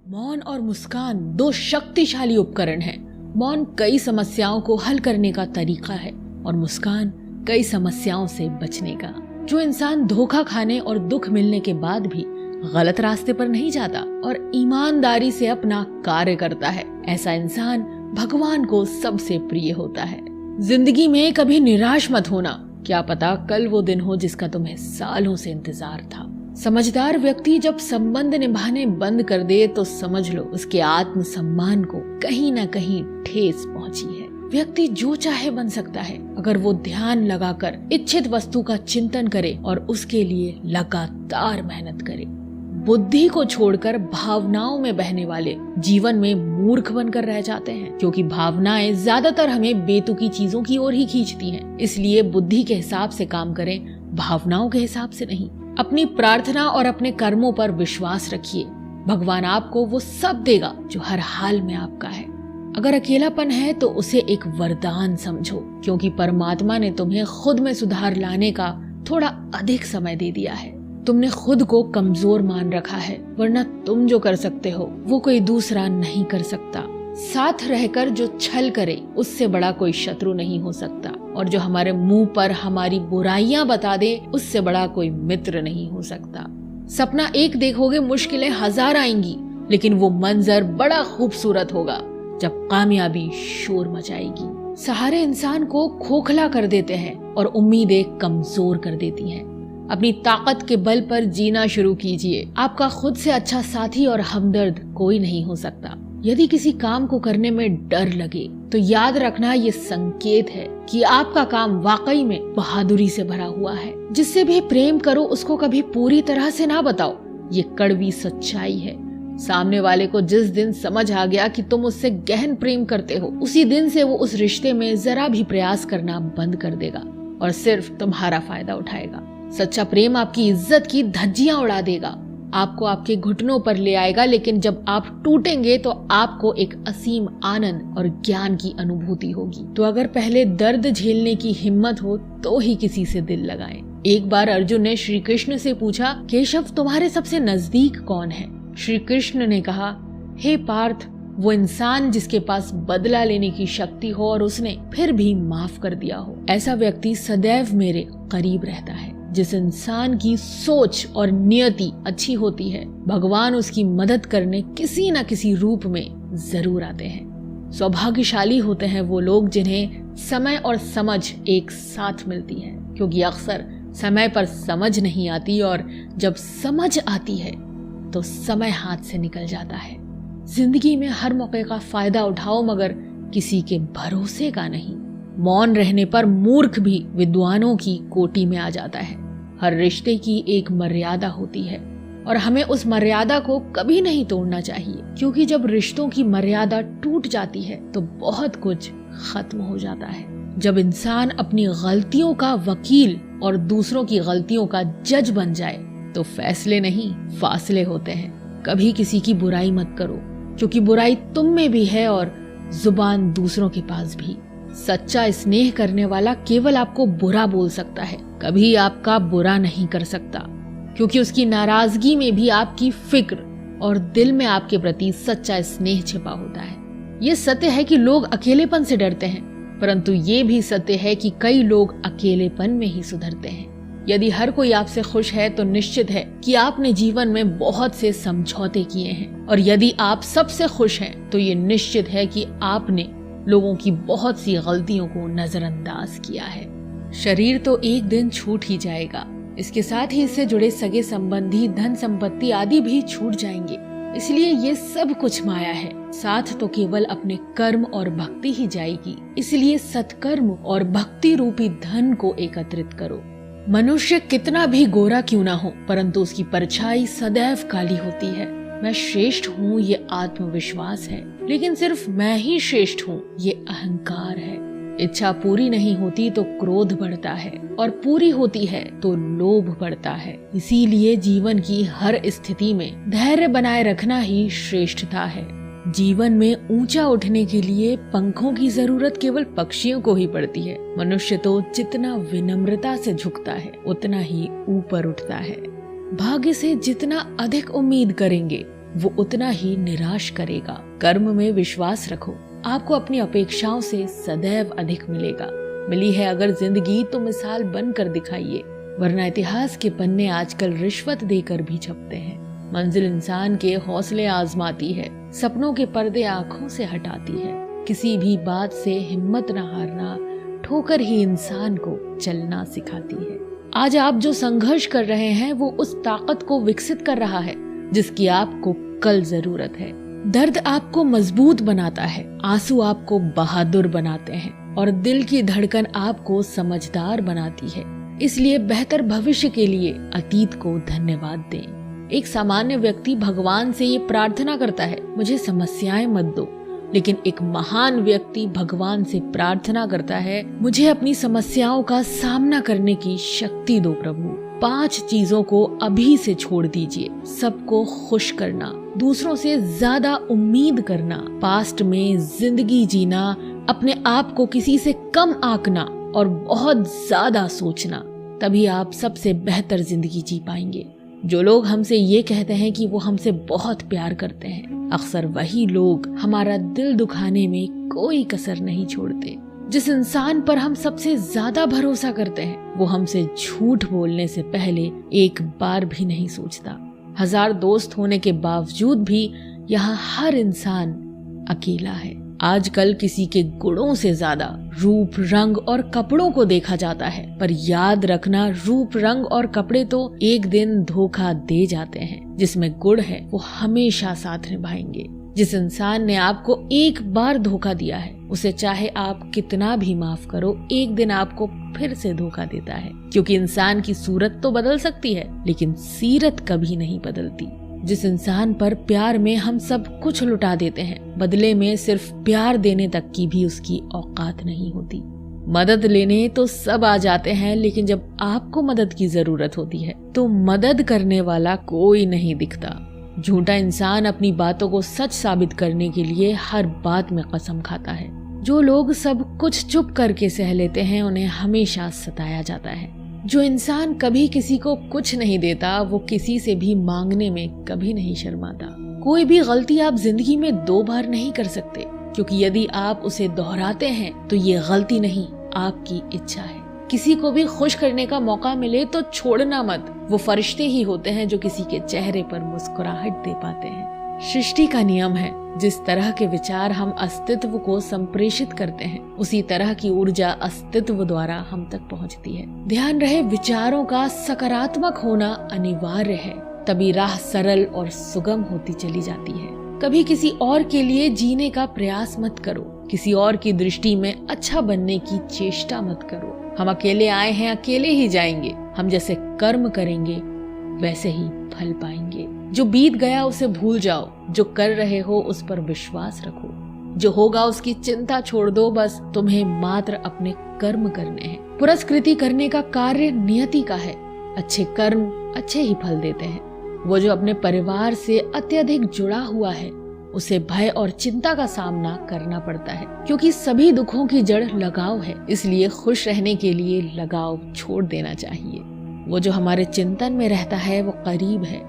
मौन और मुस्कान दो शक्तिशाली उपकरण हैं। मौन कई समस्याओं को हल करने का तरीका है और मुस्कान कई समस्याओं से बचने का। जो इंसान धोखा खाने और दुख मिलने के बाद भी गलत रास्ते पर नहीं जाता और ईमानदारी से अपना कार्य करता है, ऐसा इंसान भगवान को सबसे प्रिय होता है। जिंदगी में कभी निराश मत होना, क्या पता कल वो दिन हो जिसका तुम्हें सालों से इंतजार था। समझदार व्यक्ति जब संबंध निभाने बंद कर दे तो समझ लो उसके आत्मसम्मान को कहीं ना कहीं ठेस पहुंची है। व्यक्ति जो चाहे बन सकता है अगर वो ध्यान लगाकर इच्छित वस्तु का चिंतन करे और उसके लिए लगातार मेहनत करे। बुद्धि को छोड़कर भावनाओं में बहने वाले जीवन में मूर्ख बनकर रह जाते हैं, क्योंकि भावनाएं ज्यादातर हमें बेतुकी चीजों की ओर ही खींचती हैं। इसलिए बुद्धि के हिसाब से काम करें, भावनाओं के हिसाब से नहीं। अपनी प्रार्थना और अपने कर्मों पर विश्वास रखिए, भगवान आपको वो सब देगा जो हर हाल में आपका है। अगर अकेलापन है तो उसे एक वरदान समझो, क्योंकि परमात्मा ने तुम्हें खुद में सुधार लाने का थोड़ा अधिक समय दे दिया है। तुमने खुद को कमजोर मान रखा है, वरना तुम जो कर सकते हो वो कोई दूसरा नहीं कर सकता। साथ रहकर जो छल करे उससे बड़ा कोई शत्रु नहीं हो सकता, और जो हमारे मुंह पर हमारी बुराइयां बता दे उससे बड़ा कोई मित्र नहीं हो सकता। सपना एक देखोगे, मुश्किलें हजार आएंगी, लेकिन वो मंजर बड़ा खूबसूरत होगा जब कामयाबी शोर मचाएगी। सहारे इंसान को खोखला कर देते हैं और उम्मीदें कमजोर कर देती हैं। अपनी ताकत के बल पर जीना शुरू कीजिए। आपका खुद से अच्छा साथी और हमदर्द कोई नहीं हो सकता। यदि किसी काम को करने में डर लगे तो याद रखना ये संकेत है कि आपका काम वाकई में बहादुरी से भरा हुआ है। जिससे भी प्रेम करो उसको कभी पूरी तरह से ना बताओ, ये कड़वी सच्चाई है। सामने वाले को जिस दिन समझ आ गया कि तुम उससे गहन प्रेम करते हो, उसी दिन से वो उस रिश्ते में जरा भी प्रयास करना बंद कर देगा और सिर्फ तुम्हारा फायदा उठाएगा। सच्चा प्रेम आपकी इज्जत की धज्जियां उड़ा देगा, आपको आपके घुटनों पर ले आएगा, लेकिन जब आप टूटेंगे तो आपको एक असीम आनंद और ज्ञान की अनुभूति होगी। तो अगर पहले दर्द झेलने की हिम्मत हो तो ही किसी से दिल लगाएं। एक बार अर्जुन ने श्री कृष्ण से पूछा, केशव तुम्हारे सबसे नजदीक कौन है? श्री कृष्ण ने कहा, हे पार्थ, वो इंसान जिसके पास बदला लेने की शक्ति हो और उसने फिर भी माफ कर दिया हो। ऐसा व्यक्ति सदैव मेरे करीब रहता है। जिस इंसान की सोच और नियति अच्छी होती है, भगवान उसकी मदद करने किसी न किसी रूप में जरूर आते हैं। सौभाग्यशाली होते हैं वो लोग जिन्हें समय और समझ एक साथ मिलती है, क्योंकि अक्सर समय पर समझ नहीं आती और जब समझ आती है तो समय हाथ से निकल जाता है। जिंदगी में हर मौके का फायदा उठाओ, मगर किसी के भरोसे का नहीं। मौन रहने पर मूर्ख भी विद्वानों की कोटि में आ जाता है। हर रिश्ते की एक मर्यादा होती है और हमें उस मर्यादा को कभी नहीं तोड़ना चाहिए, क्योंकि जब रिश्तों की मर्यादा टूट जाती है तो बहुत कुछ खत्म हो जाता है। जब इंसान अपनी गलतियों का वकील और दूसरों की गलतियों का जज बन जाए तो फैसले नहीं, फासले होते हैं। कभी किसी की बुराई मत करो, क्योंकि बुराई तुम में भी है और जुबान दूसरों के पास भी। सच्चा स्नेह करने वाला केवल आपको बुरा बोल सकता है, कभी आपका बुरा नहीं कर सकता, क्योंकि उसकी नाराजगी में भी आपकी फिक्र और दिल में आपके प्रति सच्चा स्नेह छिपा होता है। ये सत्य है कि लोग अकेलेपन से डरते हैं, परंतु ये भी सत्य है कि कई लोग अकेलेपन में ही सुधरते हैं। यदि हर कोई आपसे खुश है तो निश्चित है कि आपने जीवन में बहुत से समझौते किए हैं, और यदि आप सबसे खुश हैं तो ये निश्चित है कि आपने लोगों की बहुत सी गलतियों को नजरअंदाज किया है। शरीर तो एक दिन छूट ही जाएगा, इसके साथ ही इससे जुड़े सगे संबंधी, धन संपत्ति आदि भी छूट जाएंगे। इसलिए ये सब कुछ माया है, साथ तो केवल अपने कर्म और भक्ति ही जाएगी। इसलिए सत्कर्म और भक्ति रूपी धन को एकत्रित करो। मनुष्य कितना भी गोरा क्यों ना हो, परंतु उसकी परछाई सदैव काली होती है। मैं श्रेष्ठ हूँ ये आत्मविश्वास है, लेकिन सिर्फ मैं ही श्रेष्ठ हूँ ये अहंकार है। इच्छा पूरी नहीं होती तो क्रोध बढ़ता है, और पूरी होती है तो लोभ बढ़ता है। इसीलिए जीवन की हर स्थिति में धैर्य बनाए रखना ही श्रेष्ठता है। जीवन में ऊंचा उठने के लिए पंखों की जरूरत केवल पक्षियों को ही पड़ती है। मनुष्य तो जितना विनम्रता से झुकता है उतना ही ऊपर उठता है। भाग्य से जितना अधिक उम्मीद करेंगे वो उतना ही निराश करेगा। कर्म में विश्वास रखो, आपको अपनी अपेक्षाओं से सदैव अधिक मिलेगा। मिली है अगर जिंदगी तो मिसाल बनकर दिखाइए, वरना इतिहास के पन्ने आजकल रिश्वत देकर भी छपते हैं। मंजिल इंसान के हौसले आजमाती है, सपनों के पर्दे आंखों से हटाती है। किसी भी बात से हिम्मत न हारना, ठोकर ही इंसान को चलना सिखाती है। आज आप जो संघर्ष कर रहे हैं वो उस ताकत को विकसित कर रहा है जिसकी आपको कल जरूरत है। दर्द आपको मजबूत बनाता है, आंसू आपको बहादुर बनाते हैं और दिल की धड़कन आपको समझदार बनाती है। इसलिए बेहतर भविष्य के लिए अतीत को धन्यवाद दें। एक सामान्य व्यक्ति भगवान से ये प्रार्थना करता है, मुझे समस्याएं मत दो, लेकिन एक महान व्यक्ति भगवान से प्रार्थना करता है, मुझे अपनी समस्याओं का सामना करने की शक्ति दो प्रभु। 5 चीजों को अभी से छोड़ दीजिए। सबको खुश करना, दूसरों से ज्यादा उम्मीद करना, पास्ट में जिंदगी जीना, अपने आप को किसी से कम आंकना और बहुत ज्यादा सोचना। तभी आप सबसे बेहतर जिंदगी जी पाएंगे। जो लोग हमसे ये कहते हैं कि वो हमसे बहुत प्यार करते हैं, अक्सर वही लोग हमारा दिल दुखाने में कोई कसर नहीं छोड़ते। जिस इंसान पर हम सबसे ज्यादा भरोसा करते हैं वो हमसे झूठ बोलने से पहले एक बार भी नहीं सोचता। 1000 दोस्त होने के बावजूद भी यहाँ हर इंसान अकेला है। आजकल किसी के गुणों से ज्यादा रूप, रंग और कपड़ों को देखा जाता है, पर याद रखना रूप, रंग और कपड़े तो एक दिन धोखा दे जाते हैं। जिसमें गुण है वो हमेशा साथ निभाएंगे। जिस इंसान ने आपको एक बार धोखा दिया है उसे चाहे आप कितना भी माफ करो, एक दिन आपको फिर से धोखा देता है। क्योंकि इंसान की सूरत तो बदल सकती है लेकिन सीरत कभी नहीं बदलती। जिस इंसान पर प्यार में हम सब कुछ लुटा देते हैं, बदले में सिर्फ प्यार देने तक की भी उसकी औकात नहीं होती। मदद लेने तो सब आ जाते हैं, लेकिन जब आपको मदद की जरूरत होती है तो मदद करने वाला कोई नहीं दिखता। झूठा इंसान अपनी बातों को सच साबित करने के लिए हर बात में कसम खाता है। जो लोग सब कुछ चुप करके सह लेते हैं उन्हें हमेशा सताया जाता है। जो इंसान कभी किसी को कुछ नहीं देता वो किसी से भी मांगने में कभी नहीं शर्माता। कोई भी गलती आप जिंदगी में 2 बार नहीं कर सकते, क्योंकि यदि आप उसे दोहराते हैं तो ये गलती नहीं, आपकी इच्छा है। किसी को भी खुश करने का मौका मिले तो छोड़ना मत। वो फरिश्ते ही होते हैं जो किसी के चेहरे पर मुस्कुराहट दे पाते हैं। सृष्टि का नियम है, जिस तरह के विचार हम अस्तित्व को संप्रेषित करते हैं उसी तरह की ऊर्जा अस्तित्व द्वारा हम तक पहुंचती है। ध्यान रहे, विचारों का सकारात्मक होना अनिवार्य है, तभी राह सरल और सुगम होती चली जाती है। कभी किसी और के लिए जीने का प्रयास मत करो, किसी और की दृष्टि में अच्छा बनने की चेष्टा मत करो। हम अकेले आए हैं, अकेले ही जाएंगे। हम जैसे कर्म करेंगे वैसे ही फल पाएंगे। जो बीत गया उसे भूल जाओ, जो कर रहे हो उस पर विश्वास रखो। जो होगा उसकी चिंता छोड़ दो, बस तुम्हें मात्र अपने कर्म करने हैं। पुरस्कृति करने का कार्य नियति का है। अच्छे कर्म अच्छे ही फल देते हैं। वो जो अपने परिवार से अत्यधिक जुड़ा हुआ है उसे भय और चिंता का सामना करना पड़ता है, क्योंकि सभी दुखों की जड़ लगाव है। इसलिए खुश रहने के लिए लगाव छोड़ देना चाहिए। वो जो हमारे चिंतन में रहता है वो करीब है,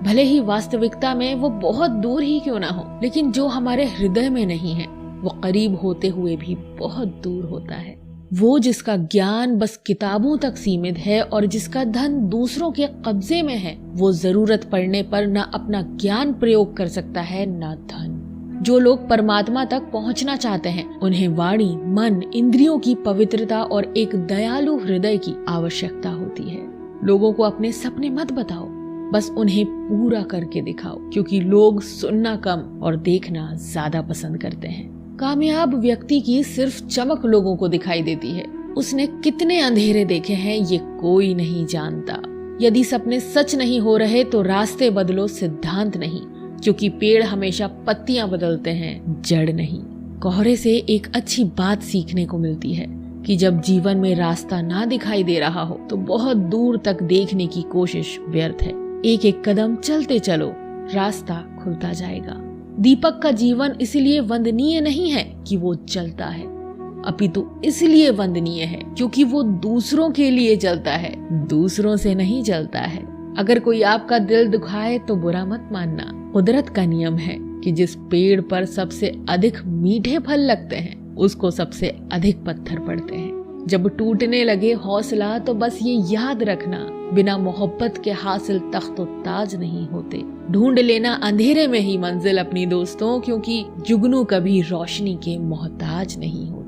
भले ही वास्तविकता में वो बहुत दूर ही क्यों ना हो, लेकिन जो हमारे हृदय में नहीं है वो करीब होते हुए भी बहुत दूर होता है। वो जिसका ज्ञान बस किताबों तक सीमित है और जिसका धन दूसरों के कब्जे में है, वो जरूरत पड़ने पर न अपना ज्ञान प्रयोग कर सकता है न धन। जो लोग परमात्मा तक पहुंचना चाहते हैं उन्हें वाणी, मन, इंद्रियों की पवित्रता और एक दयालु हृदय की आवश्यकता होती है। लोगों को अपने सपने मत बताओ, बस उन्हें पूरा करके दिखाओ, क्योंकि लोग सुनना कम और देखना ज्यादा पसंद करते हैं। कामयाब व्यक्ति की सिर्फ चमक लोगों को दिखाई देती है, उसने कितने अंधेरे देखे हैं ये कोई नहीं जानता। यदि सपने सच नहीं हो रहे तो रास्ते बदलो, सिद्धांत नहीं, क्योंकि पेड़ हमेशा पत्तियां बदलते हैं, जड़ नहीं। कोहरे से एक अच्छी बात सीखने को मिलती है कि जब जीवन में रास्ता ना दिखाई दे रहा हो तो बहुत दूर तक देखने की कोशिश व्यर्थ है। एक एक कदम चलते चलो, रास्ता खुलता जाएगा। दीपक का जीवन इसलिए वंदनीय नहीं है कि वो जलता है, अपितु इसलिए वंदनीय है क्योंकि वो दूसरों के लिए जलता है, दूसरों से नहीं जलता है। अगर कोई आपका दिल दुखाए तो बुरा मत मानना। कुदरत का नियम है कि जिस पेड़ पर सबसे अधिक मीठे फल लगते हैं उसको सबसे अधिक पत्थर पड़ते हैं। जब टूटने लगे हौसला तो बस ये याद रखना, बिना मोहब्बत के हासिल तख्त व ताज नहीं होते। ढूंढ लेना अंधेरे में ही मंजिल अपनी दोस्तों, क्योंकि जुगनू कभी रोशनी के मोहताज नहीं होते।